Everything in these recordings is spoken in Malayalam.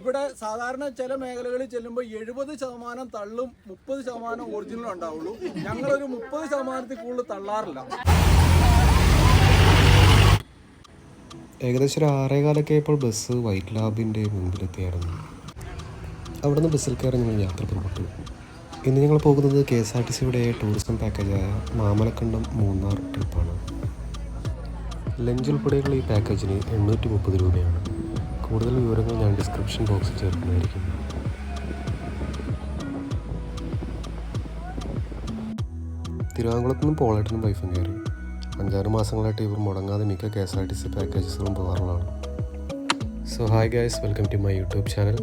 ഇവിടെ സാധാരണ ചില മേഖലകളിൽ ചെല്ലുമ്പോൾ 70% തള്ളും 30% ഒറിജിനലും ഉണ്ടാവുള്ളൂ. ഞങ്ങളൊരു 30% കൂടുതൽ തള്ളാറില്ല. ഏകദേശം ഒരു 6:15 ആയപ്പോൾ ബസ് വൈറ്റ് ലാബിൻ്റെ മുമ്പിലെത്തിയായിരുന്നു. അവിടെ നിന്ന് ബസ്സിൽ കയറി ഞങ്ങൾ യാത്ര പുറപ്പെട്ടു. ഇന്ന് ഞങ്ങൾ പോകുന്നത് KSRTCയുടെ ടൂറിസം പാക്കേജായ മാമലക്കണ്ടം മൂന്നാർ ട്രിപ്പാണ്. ലഞ്ച് ഉൾപ്പെടെയുള്ള ഈ പാക്കേജിന് 830 രൂപയാണ്. കൂടുതൽ വിവരങ്ങൾ ഞാൻ ഡിസ്ക്രിപ്ഷൻ ബോക്സിൽ ചേർക്കുന്നതായിരിക്കും. തിരുവാങ്കുളത്ത് നിന്നും പോളേട്ടനും വൈഫും കയറി. 5-6 മാസങ്ങളായിട്ട് ഇവർ മുടങ്ങാതെ മിക്ക KSRTC പാക്കേജസും പോകാറുള്ളതാണ്. So hi guys, welcome to my YouTube channel.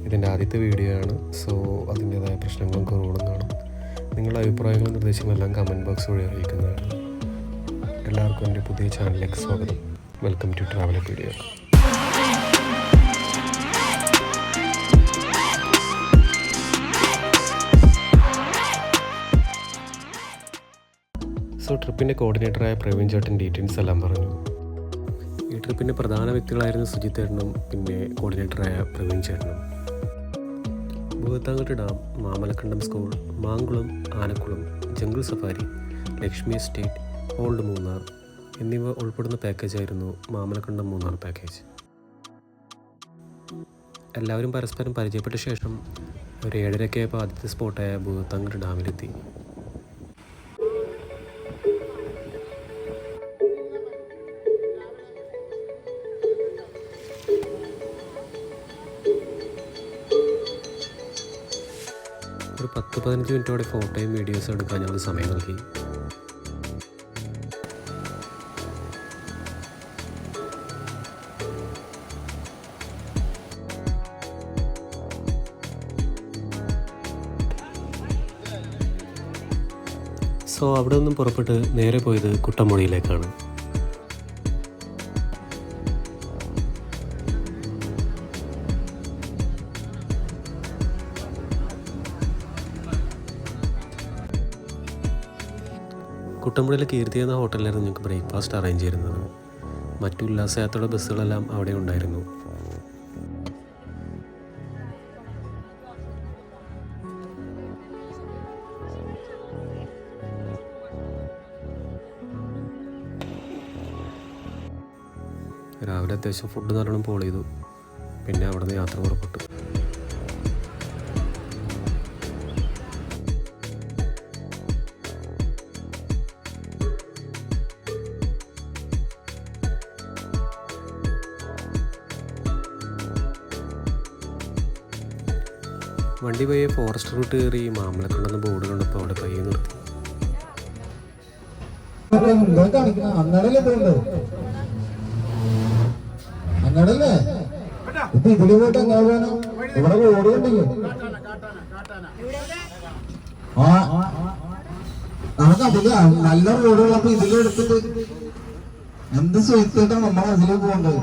ഇതിൻ്റെ ആദ്യത്തെ വീഡിയോ ആണ്. സോ അതിൻ്റേതായ പ്രശ്നങ്ങളും കുറവുകളും കാണും. നിങ്ങളുടെ അഭിപ്രായങ്ങളും നിർദ്ദേശങ്ങളെല്ലാം കമൻറ്റ് ബോക്സ് വഴി അറിയിക്കുന്നതാണ്. എല്ലാവർക്കും എൻ്റെ പുതിയ ചാനലിലേക്ക് സ്വാഗതം. Welcome to Travelpedia. സോ ട്രിപ്പിൻ്റെ കോർഡിനേറ്ററായ പ്രവീൺ ചേട്ടൻ ഡീറ്റെയിൽസ് എല്ലാം പറഞ്ഞു. ഈ ട്രിപ്പിൻ്റെ പ്രധാന വ്യക്തികളായിരുന്നു സുജിത് ചേട്ടനും പിന്നെ കോർഡിനേറ്ററായ പ്രവീൺ ചേട്ടനും. Bhoothathankettu dam, Mamalakandam school, Mankulam, Anakulam, jungle safari, Lakshmi estate, old Munnar എന്നിവ ഉൾപ്പെടുന്ന പാക്കേജായിരുന്നു മാമലക്കണ്ടം മൂന്നാർ പാക്കേജ്. എല്ലാവരും പരസ്പരം പരിചയപ്പെട്ട ശേഷം ഒരു 7:30 ആയപ്പോൾ ആദ്യത്തെ സ്പോട്ടായ ഭൂതത്താങ്കട്ട് ഡാമിലെത്തി. ഒരു 10-15 മിനിറ്റോടെ ഫോട്ടോയും വീഡിയോസും എടുക്കാൻ ഞങ്ങൾ സമയം നൽകി. സോ അവിടെ നിന്നും പുറപ്പെട്ട് നേരെ പോയത് കുട്ടമ്പുഴയിലേക്കാണ്. കുട്ടമ്പുഴയിലെ കീർത്തി എന്ന ഹോട്ടലിലായിരുന്നു ഞങ്ങൾക്ക് ബ്രേക്ക്ഫാസ്റ്റ് അറേഞ്ച് ചെയ്യുന്നത്. മറ്റു ഉല്ലാസയാത്രയുടെ ബസ്സുകളെല്ലാം അവിടെ ഉണ്ടായിരുന്നു. രാവിലെ അത്യാവശ്യം ഫുഡ് നല്ലോണം പോൾ ചെയ്തു. പിന്നെ അവിടെ നിന്ന് യാത്ര പുറപ്പെട്ടു. വണ്ടി പയ്യെ ഫോറസ്റ്റ് റൂട്ട് കയറി മാമലക്കണ്ടെന്ന് ബോർഡ് കണ്ടപ്പോൾ അവിടെ പയ്യെ നിർത്തി. അങ്ങനല്ലേ ഇപ്പൊ ഇതില് പോയിട്ട് എങ്ങാനോ ഇവിടെ റോഡ് കണ്ടില്ലേ? നമുക്ക് അതില് നല്ല റോഡുകളപ്പോ ഇതിലെടുത്തിട്ട് എന്ത് സ്വയിച്ചിട്ടാണ് നമ്മൾ അതിലേക്ക് പോകേണ്ടത്?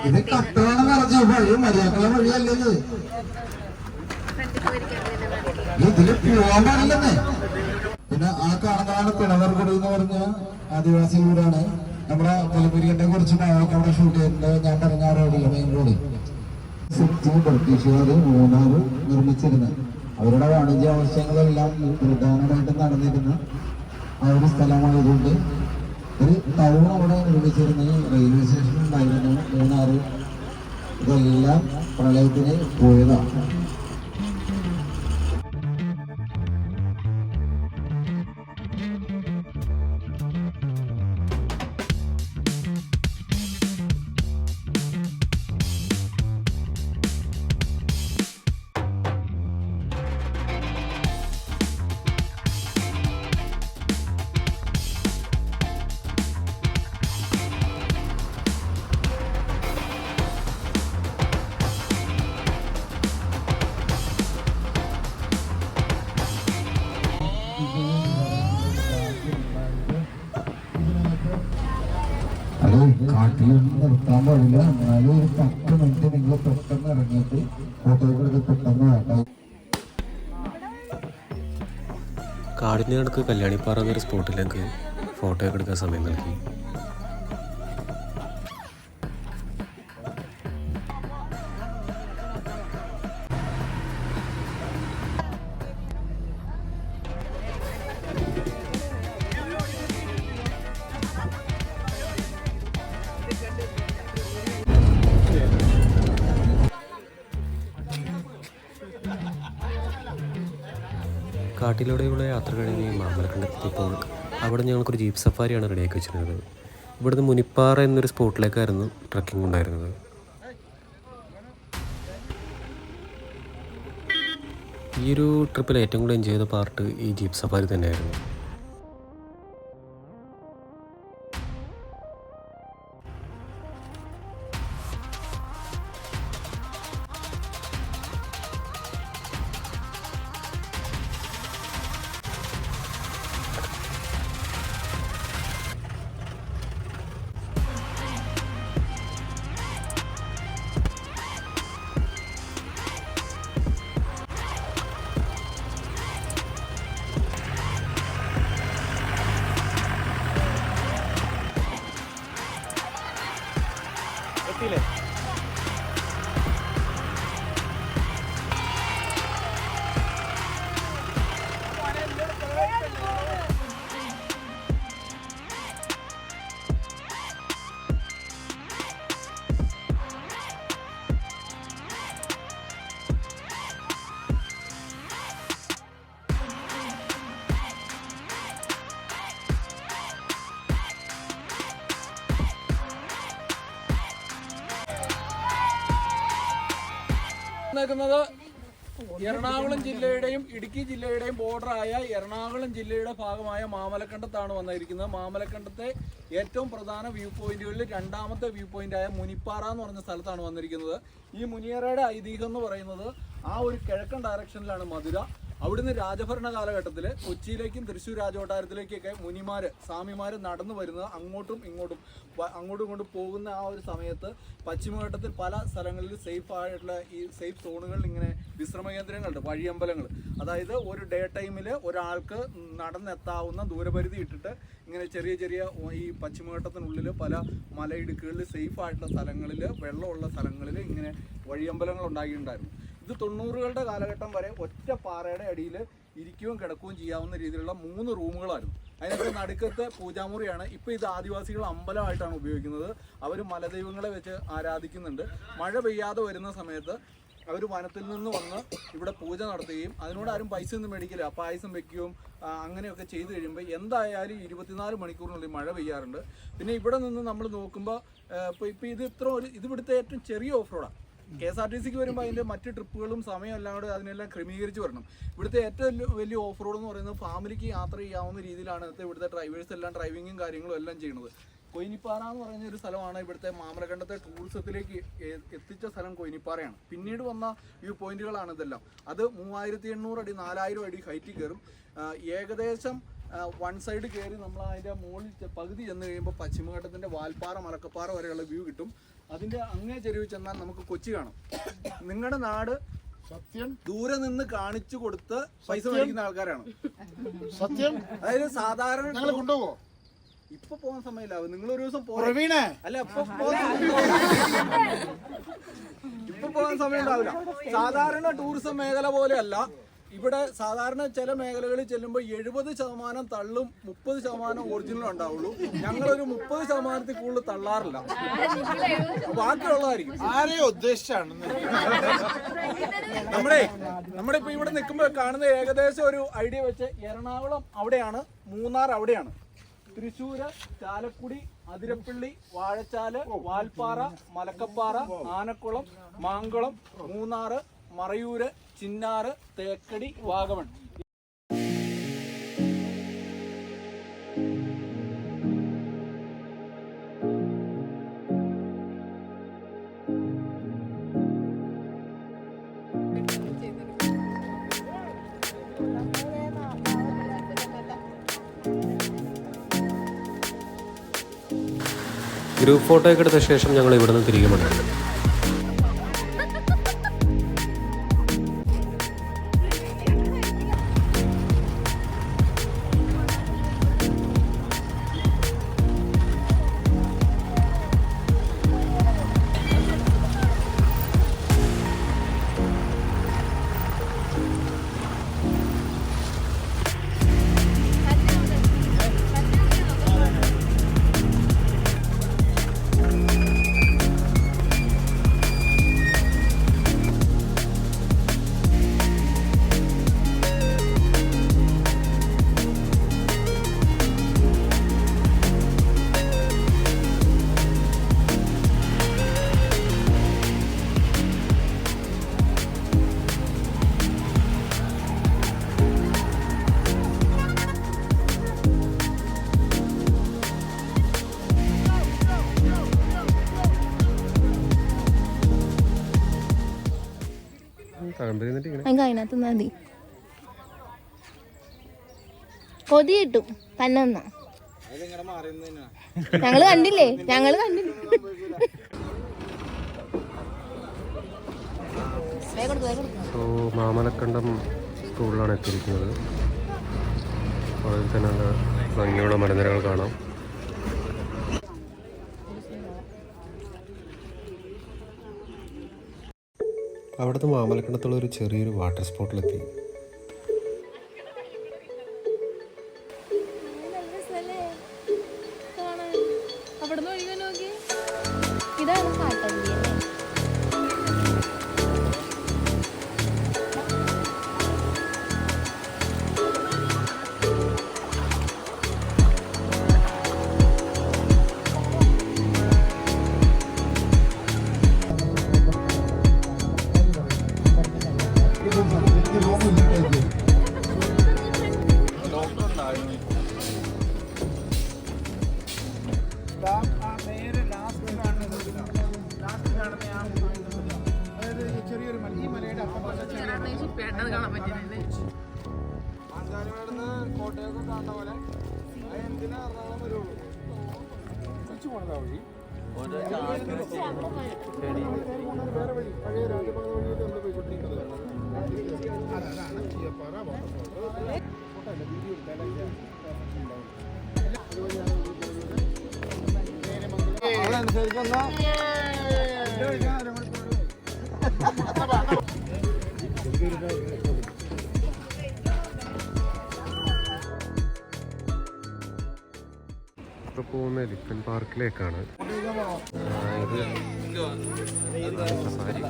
ഇത് കട്ടണം നിറഞ്ഞ വഴി മര്യാദക്കുള്ള വഴിയല്ലേ ഇത്? ഇതില് പോകാൻ പാടില്ലെന്നേ. പിന്നെ ആ കാണുന്നതാണ് പിണവർകുടി എന്ന് പറഞ്ഞ ആദിവാസി വീടാണ്. നമ്മുടെ തലമുരിയന്റെ കുറച്ച് ഭാഗമൊക്കെ അവിടെ ഷൂട്ട് ചെയ്തിട്ടുണ്ട്. ഞാൻ പറഞ്ഞ ആ റോഡില്ല, മെയിൻ റോഡ്. ബ്രിട്ടീഷുകാർ മൂന്നാർ നിർമ്മിച്ചിരുന്നത് അവരുടെ വാണിജ്യ ആവശ്യങ്ങളെല്ലാം പ്രധാനമായിട്ട് നടന്നിരുന്ന ആ ഒരു സ്ഥലമായതുകൊണ്ട് ഒരു ടൗൺ അവിടെ നിർമ്മിച്ചിരുന്നത്. റെയിൽവേ സ്റ്റേഷൻ ഉണ്ടായിരുന്നു മൂന്നാർ. ഇതെല്ലാം പ്രളയത്തിന് പോയതാണ്. കാട്ടിൽ നിർത്താൻ പാടില്ല. എന്നാലും ഒരു 10 മിനിറ്റ് നിങ്ങൾ പെട്ടെന്ന് ഇറങ്ങിയിട്ട് ഫോട്ടോകൾ പെട്ടെന്ന് വേണ്ട. കാടിന് കണക്ക് കല്യാണിപ്പാറ എന്നൊരു സ്പോട്ടിലേക്ക് ഫോട്ടോ ഒക്കെ എടുക്കാൻ സമയം നൽകി. കാട്ടിലൂടെയുള്ള യാത്ര കഴിഞ്ഞ് മാമലക്കണ്ടത്തെത്തിയപ്പോൾ അവിടെ ഞങ്ങൾക്കൊരു ജീപ്പ് സഫാരിയാണ് റെഡിയാക്കി വെച്ചിരുന്നത്. ഇവിടുന്ന് മുനിപ്പാറ എന്നൊരു സ്പോട്ടിലേക്കായിരുന്നു ട്രക്കിംഗ് ഉണ്ടായിരുന്നത്. ഈ ഒരു ട്രിപ്പിൽ ഏറ്റവും കൂടുതൽ എൻജോയ് ചെയ്ത പാർട്ട് ഈ ജീപ്പ് സഫാരി തന്നെയായിരുന്നു. നിൽക്കുന്നത് എറണാകുളം ജില്ലയുടെയും ഇടുക്കി ജില്ലയുടെയും ബോർഡറായ എറണാകുളം ജില്ലയുടെ ഭാഗമായ മാമലക്കണ്ടത്താണ് വന്നിരിക്കുന്നത്. മാമലക്കണ്ടത്തെ ഏറ്റവും പ്രധാന വ്യൂ പോയിന്റുകളിൽ രണ്ടാമത്തെ വ്യൂ പോയിന്റായ മുനിപ്പാറ എന്ന് പറഞ്ഞ സ്ഥലത്താണ് വന്നിരിക്കുന്നത്. ഈ മുനിയറയുടെ ഐതിഹ്യം എന്ന് പറയുന്നത് ആ ഒരു കിഴക്കൻ ഡയറക്ഷനിലാണ് മധുര. അവിടുന്ന് രാജഭരണ കാലഘട്ടത്തിൽ കൊച്ചിയിലേക്കും തൃശ്ശൂർ രാജകൊട്ടാരത്തിലേക്കൊക്കെ മുനിമാര് സ്വാമിമാര് നടന്നു വരുന്നത് അങ്ങോട്ടും ഇങ്ങോട്ടും പോകുന്ന ആ ഒരു സമയത്ത് പശ്ചിമഘട്ടത്തിൽ പല സ്ഥലങ്ങളിൽ സേഫ് ആയിട്ടുള്ള ഈ സേഫ് സോണുകളിൽ ഇങ്ങനെ വിശ്രമ കേന്ദ്രങ്ങളുണ്ട്, വഴിയമ്പലങ്ങൾ. അതായത് ഒരു ഡേ ടൈമിൽ ഒരാൾക്ക് നടന്നെത്താവുന്ന ദൂരപരിധി ഇട്ടിട്ട് ഇങ്ങനെ ചെറിയ ഈ പശ്ചിമഘട്ടത്തിനുള്ളിൽ പല മലയിടുക്കുകളിൽ സേഫ് ആയിട്ടുള്ള സ്ഥലങ്ങളിൽ, വെള്ളമുള്ള സ്ഥലങ്ങളിൽ ഇങ്ങനെ വഴിയമ്പലങ്ങൾ ഉണ്ടാക്കിയിട്ടുണ്ടായിരുന്നു. ഇത് 90കളുടെ കാലഘട്ടം വരെ ഒറ്റ പാറയുടെ അടിയിൽ ഇരിക്കുകയും കിടക്കുകയും ചെയ്യാവുന്ന രീതിയിലുള്ള 3 റൂമുകളായിരുന്നു. അതിനകത്ത് നടുക്കത്തെ പൂജാമുറിയാണ്. ഇപ്പോൾ ഇത് ആദിവാസികൾ അമ്പലമായിട്ടാണ് ഉപയോഗിക്കുന്നത്. അവർ മലദൈവങ്ങളെ വെച്ച് ആരാധിക്കുന്നുണ്ട്. മഴ പെയ്യാതെ വരുന്ന സമയത്ത് അവർ വനത്തിൽ നിന്ന് വന്ന് ഇവിടെ പൂജ നടത്തുകയും അതിനോട് ആരും പൈസ ഒന്നും മേടിക്കില്ല, പായസം വെക്കുകയും അങ്ങനെയൊക്കെ ചെയ്ത് കഴിയുമ്പോൾ എന്തായാലും 24 മണിക്കൂറിനുള്ളിൽ മഴ പെയ്യാറുണ്ട്. പിന്നെ ഇവിടെ നിന്ന് നമ്മൾ നോക്കുമ്പോൾ ഇപ്പോൾ ഇത് ഇവിടുത്തെ ഏറ്റവും ചെറിയ ഓഫ് റോഡാണ്. KSRTCക്ക് വരുമ്പോൾ അതിൻ്റെ മറ്റ് ട്രിപ്പുകളും സമയം എല്ലാം കൂടെ അതിനെല്ലാം ക്രമീകരിച്ച് വരണം. ഇവിടുത്തെ ഏറ്റവും വലിയ ഓഫ് റോഡ് എന്ന് പറയുന്നത് ഫാമിലിക്ക് യാത്ര ചെയ്യാവുന്ന രീതിയിലാണ് ഇവിടുത്തെ ഡ്രൈവേഴ്സ് എല്ലാം ഡ്രൈവിങ്ങും കാര്യങ്ങളും എല്ലാം ചെയ്യുന്നത്. കൊയിനിപ്പാറ എന്ന് പറയുന്ന ഒരു സ്ഥലമാണ് ഇവിടുത്തെ മാമലക്കണ്ടത്തെ ടൂറിസത്തിലേക്ക് എത്തിച്ച സ്ഥലം കൊയിനിപ്പാറയാണ്. പിന്നീട് വന്ന വ്യൂ പോയിന്റുകളാണ് ഇതെല്ലാം. അത് 3800 അടി 4000 അടി ഹൈറ്റിൽ കയറും. ഏകദേശം വൺ സൈഡ് കയറി നമ്മൾ അതിൻ്റെ മുകളിൽ പകുതി ചെന്ന് കഴിയുമ്പോൾ പശ്ചിമഘട്ടത്തിൻ്റെ വാൽപ്പാറ മലക്കപ്പാറ വരെയുള്ള വ്യൂ കിട്ടും. അതിൻ്റെ അങ്ങേ ചെരുവിൽ ചെന്നാൽ നമുക്ക് കൊച്ചി കാണാം. നിങ്ങളുടെ നാട് സത്യം ദൂരെ നിന്ന് കാണിച്ചു കൊടുത്ത് പൈസ മേടിക്കുന്ന ആൾക്കാരാണ്. സത്യം. അതായത് സാധാരണ കൊണ്ടുപോകോ ഇപ്പൊ പോകാൻ സമയമില്ല. നിങ്ങൾ ഒരു ദിവസം അല്ല ഇപ്പൊ പോകാൻ സമയം ഉണ്ടാവില്ല. സാധാരണ ടൂറിസം മേഖല പോലെയല്ല. ഇവിടെ സാധാരണ ചില മേഖലകളിൽ ചെല്ലുമ്പോൾ 70% തള്ളും 30% ഒറിജിനലും ഉണ്ടാവുള്ളൂ. ഞങ്ങളൊരു 30% കൂടുതൽ തള്ളാറില്ല. ബാക്കിയുള്ളതായിരിക്കും. ആരെയോ ഉദ്ദേശിച്ചാണ് നമ്മുടെ ഇപ്പൊ ഇവിടെ നിൽക്കുമ്പോൾ കാണുന്ന ഏകദേശം ഒരു ഐഡിയ വെച്ച് എറണാകുളം അവിടെയാണ്, മൂന്നാർ അവിടെയാണ്, തൃശ്ശൂര്, ചാലക്കുടി, അതിരപ്പള്ളി, വാഴച്ചാല്, വാൽപ്പാറ, മലക്കപ്പാറ, ആനക്കുളം, മാങ്കുളം, മൂന്നാറ്, മറയൂര്, ചിന്നാറ്, തേക്കടി, വാഗമൺ. ഗ്രൂപ്പ് ഫോട്ടോ ഒക്കെ എടുത്ത ശേഷം ഞങ്ങൾ ഇവിടെ നിന്ന് തിരികെ മടങ്ങി. ഇങ്ങനെ അതിനകത്ത് മതി. കൊതി കിട്ടും തന്നെ ഒന്നാ. ഞങ്ങള് കണ്ടില്ലേ. സോ മാമലക്കണ്ടം സ്കൂളിലാണ് എത്തിയിരിക്കുന്നത്. അതിൽ തന്നെ നല്ല ഭംഗിയുള്ള മലനിരകൾ കാണാം. അവിടുത്തെ മാമലക്കണ്ടത്തുള്ള ഒരു ചെറിയൊരു വാട്ടർ സ്പോട്ടിലെത്തി. ഇതാണ് കാട്ടല്ലേ. കോട്ടയൊക്കെ കാണുന്ന പോലെ എന്തിനാ എറണാകുളം വരുള്ളൂ. തിരിച്ചു പോണതാ വഴി. വേറെ വഴി പഴയ രാജപാത വഴിയിൽ നമ്മൾ പോയിക്കൊണ്ടിരിക്കുന്നത്. അതനുസരിച്ചെന്നാ പോകുന്ന എലിഫന്റ് പാർക്കിലേക്കാണ്. ഇത് സഫാരി.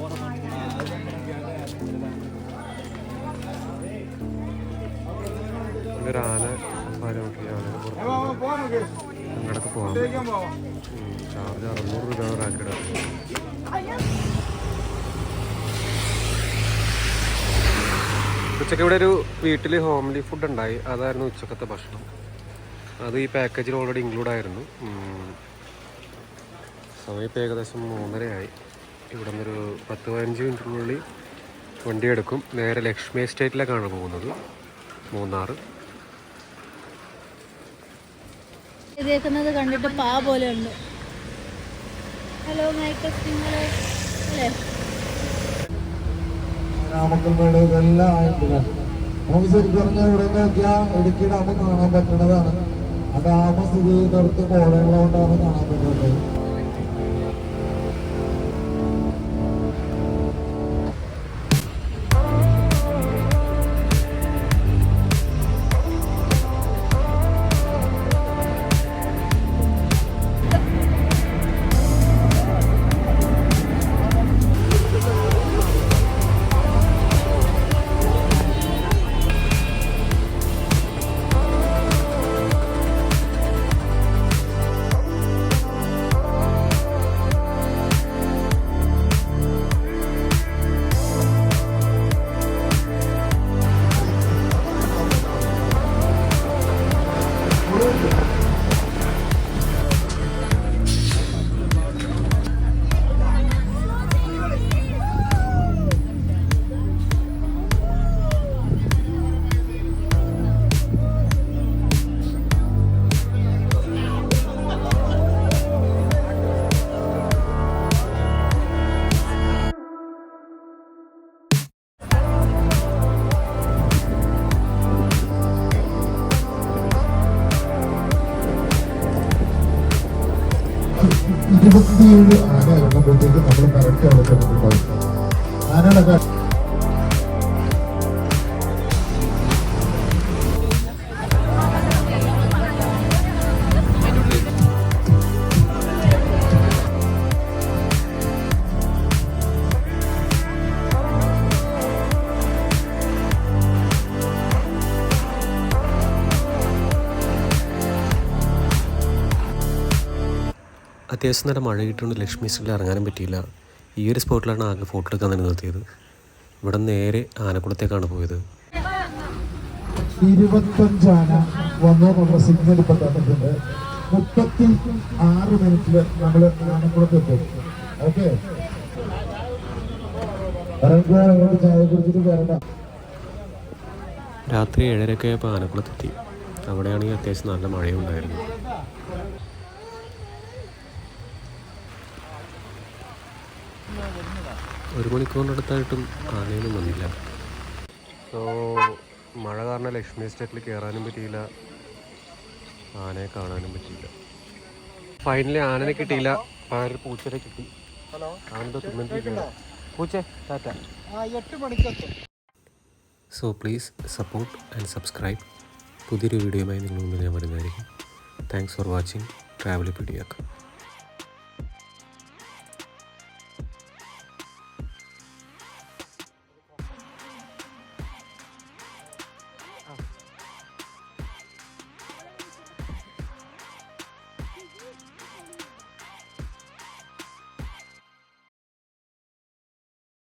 ഒരു ആന സഫാരി നോക്കി അങ്ങോട്ടൊക്കെ പോകാം. ചാർജ് 600 രൂപ റാക്കിട. ഉച്ചയ്ക്ക് ഇവിടെ ഒരു വീട്ടിൽ ഹോംലി ഫുഡ് ഉണ്ടായി. അതായിരുന്നു ഉച്ചക്കത്തെ ഭക്ഷണം. അത് ഈ പാക്കേജിൽ ഓൾറെഡി ഇൻക്ലൂഡ് ആയിരുന്നു. സമയം ഇപ്പോൾ ഏകദേശം 3:30 ഇവിടെ നിന്നൊരു 10-15 മിനിറ്റിനുള്ളിൽ വണ്ടി എടുക്കും. നേരെ ലക്ഷ്മി എസ്റ്റേറ്റിലേക്കാണ് പോകുന്നത്, മൂന്നാർ. ഇതേക്കുന്നത് കണ്ടിട്ട് പാ പോലെ ഉണ്ട്. ഹലോ അല്ലേ രാമക്കൽമേട് ഇതെല്ലാം ആയിട്ടില്ല. നമുക്ക് ശരിക്കും പറഞ്ഞാൽ ഇവിടെ നോക്കിയാൽ ഇടുക്കി ഡാം കാണാൻ പറ്റുന്നതാണ്. ആ ഡാം സ്ഥിതി ചെയ്തെടുത്ത് കോളേജുകൊണ്ടാണ് കാണാൻ പറ്റുന്നത്. ഇരുപത്തിയേഴ് ആന ഇറങ്ങുമ്പോഴത്തേക്ക് നമ്മൾ കറക്റ്റ് അവിടെ കിടക്കുന്നുണ്ടാവും. ആനയുടെ അത്യാവശ്യം നല്ല മഴ കിട്ടുകൊണ്ട് ലക്ഷ്മി സ്ട്രീറ്റിൽ ഇറങ്ങാനും പറ്റിയില്ല. ഈ ഒരു സ്പോട്ടിലാണ് ആകെ ഫോട്ടോ എടുക്കാൻ തന്നെ നിർത്തിയത്. ഇവിടെ നേരെ ആനക്കുളത്തേക്കാണ് പോയത്. 25 ആന വന്നോ നമ്മൾ സിഗ്നൽ ഇപ്പം തന്നിട്ടുണ്ട്. 36 മിനിറ്റിൽ നമ്മൾ ആനക്കുളത്ത് എത്തും. ഓക്കെ, ഇറങ്ങിക്കോ, ഇങ്ങോട്ട് ചായ കുടിച്ചിട്ട് വരണ്ട. രാത്രി 7:30 ആയപ്പോൾ ആനക്കുളത്തെത്തി. അവിടെയാണെങ്കിൽ അത്യാവശ്യം നല്ല മഴയും ഉണ്ടായിരുന്നു. ഒരു മണിക്കൂറിനടുത്തായിട്ടും ആനയൊന്നും വന്നില്ല. സോ മഴ കാരണം ലക്ഷ്മി എസ്റ്റേറ്റിൽ കയറാനും പറ്റിയില്ല, ആനയെ കാണാനും പറ്റിയില്ല. ഫൈനലി ആനനെ കിട്ടിയില്ല, പകരം പൂച്ചനെ കിട്ടി. ആനന്റെ തുമ്മന്തിരിക്കുകയാണ്. പൂച്ചേ tata. So please support and subscribe. പുതിയൊരു വീഡിയോയുമായി നിങ്ങൾ മുന്നിൽ ഞാൻ വരുന്നതായിരിക്കും. താങ്ക്സ് ഫോർ വാച്ചിങ് ട്രാവൽ പീഡിയാക്ക്.